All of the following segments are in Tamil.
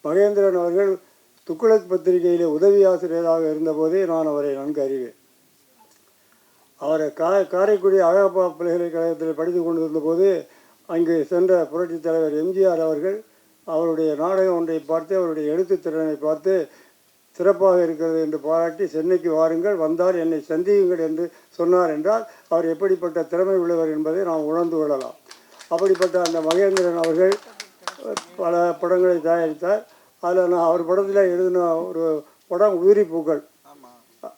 மகேந்திரன் அவர்கள் துக்ளக் பத்திரிகையிலே உதவி ஆசிரியராக இருந்தபோதே நான் அவரை நன்கு அறிவேன். அவரை காரைக்குடி அழகப்பா பல்கலைக்கழகத்தில் படித்து கொண்டிருந்தபோது அங்கு சென்ற புரட்சித் தலைவர் எம்ஜிஆர் அவர்கள் அவருடைய நாடகம் ஒன்றை பார்த்து அவருடைய எழுத்துத் திறனை பார்த்து சிறப்பாக இருக்கிறது என்று பாராட்டி சென்னைக்கு வாருங்கள், வந்தால் என்னை சந்தியுங்கள் என்று சொன்னார் என்றால் அவர் எப்படிப்பட்ட திறமை உள்ளவர் என்பதை நாம் உணர்ந்து கொள்ளலாம். அப்படிப்பட்ட அந்த மகேந்திரன் அவர்கள் பல படங்களை தயாரித்தார். அதில் நான் அவர் படத்தில் எழுதின ஒரு படம் உதிரிப்பூக்கள்.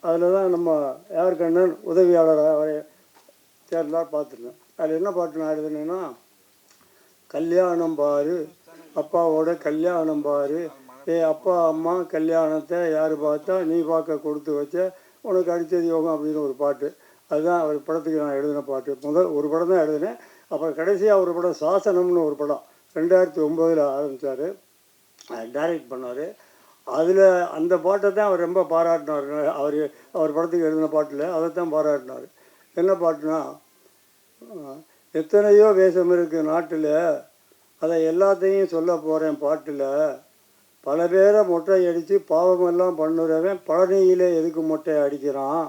அதில் தான் நம்ம யார் கண்ணன் உதவியாளராக அவரை சேர்ந்தால் பார்த்துருந்தேன். அதில் என்ன பாட்டு நான் எழுதுனேன்னா, கல்யாணம் பாரு அப்பாவோட கல்யாணம் பாரு, அப்பா அம்மா கல்யாணத்தை யார் பார்த்தா நீ பார்க்க கொடுத்து வச்ச உனக்கு அடித்தது யோகம் அப்படின்னு ஒரு பாட்டு. அதுதான் அவர் படத்துக்கு நான் எழுதின பாட்டு. முதல் ஒரு படம் தான் எழுதினேன். அப்புறம் கடைசியாக ஒரு படம் சாசனம்னு ஒரு படம் 2009 ஆரம்பித்தார், டைரக்ட் பண்ணார். அதில் அந்த பாட்டை தான் அவர் ரொம்ப பாராட்டினார். அவர் படத்துக்கு எழுதின பாட்டில் அதைத்தான் பாராட்டினார். என்ன பாட்டுனா, எத்தனையோ வேஷம் இருக்குது நாட்டில், அதை எல்லாத்தையும் சொல்ல போகிறேன் பாட்டில், பல பேரை மொட்டை அடித்து பாவமெல்லாம் பண்ணுறவன் பழனியிலே எதுக்கு மொட்டை அடிக்கிறான்,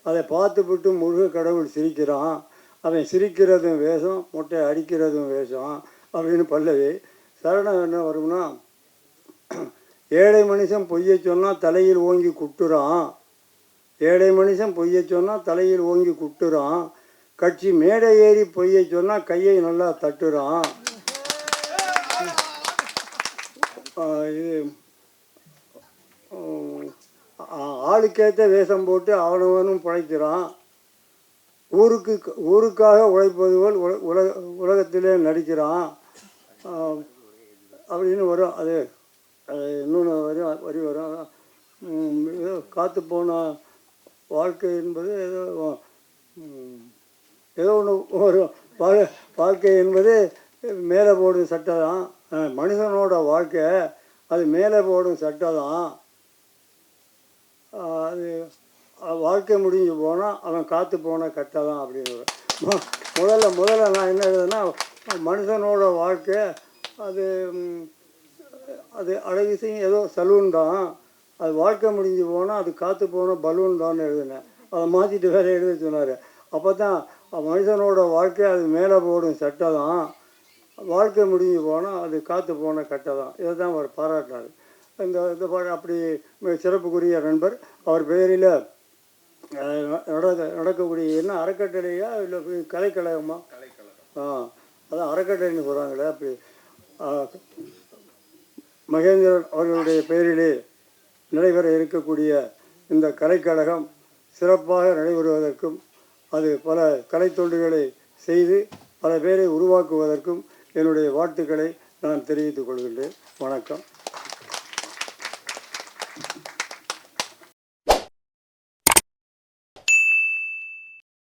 அதை பார்த்துவிட்டு முருக கடவுள் சிரிக்கிறான், அவன் சிரிக்கிறதும் வேஷம் மொட்டை அடிக்கிறதும் வேஷம் அப்படின்னு பல்லவி. சரணம் என்ன வரும்னா, ஏழை மனுஷன் பொய்யை சொன்னால் தலையில் ஓங்கி குட்டுறான், ஏழை மனுஷன் பொய்யை சொன்னால் தலையில் ஓங்கி குட்டுறான், கட்சி மேடை ஏறி பொய்யை சொன்னால் கையை நல்லா தட்டுறான், இது ஆளுக்கேற்ற வேஷம் போட்டு அவனவனும் பிழைக்கிறான், ஊருக்காக உழைப்பது போல் உலகத்திலே நடிக்கிறான் அப்படின்னு வரும். அது இன்னொன்று வரி வரும். ஏதோ காத்து போன வாழ்க்கை என்பது ஏதோ ஒன்று வரும். வாழ்க்கை என்பது மேலே போடும் சட்டை தான், மனுஷனோட வாழ்க்கை அது மேலே போடும் சட்டை தான், அது வாழ்க்கை முடிஞ்சு போனால் அவன் காற்று போன கட்டை தான் அப்படின்னு. முதல்ல நான் என்ன எழுதுனா, மனுஷனோட வாழ்க்கை அது அது அழகு செய்யும் ஏதோ சலூன் தான், அது வாழ்க்கை முடிஞ்சு போனால் அது காற்று போன பலூன் தான் எழுதினேன். அதை மாற்றிட்டு வேறு எழுத சொன்னார். அப்போ தான் மனுஷனோட வாழ்க்கை அது மேலே போடும் சட்டை தான், வாழ்க்கை முடிஞ்சு போனால் அது காற்று போன கட்டை தான். இதை தான் அவர் பாராட்டினார். இந்த அப்படி சிறப்புக்குரிய நண்பர். அவர் பெயரில் நடக்கக்கூடிய என்ன அறக்கட்டளையா இல்லை கலைக்கழகமா? அதான் அறக்கட்டளைன்னு சொல்கிறாங்களே. அப்படி மகேந்திரன் அவர்களுடைய பெயரிலே நடைபெற இருக்கக்கூடிய இந்த கலைக்கழகம் சிறப்பாக நடைபெறுவதற்கும் அது பல கலைத்தொண்டுகளை செய்து பல பேரை உருவாக்குவதற்கும் என்னுடைய வாழ்த்துக்களை நான் தெரிவித்துக் கொள்கின்றேன். வணக்கம்.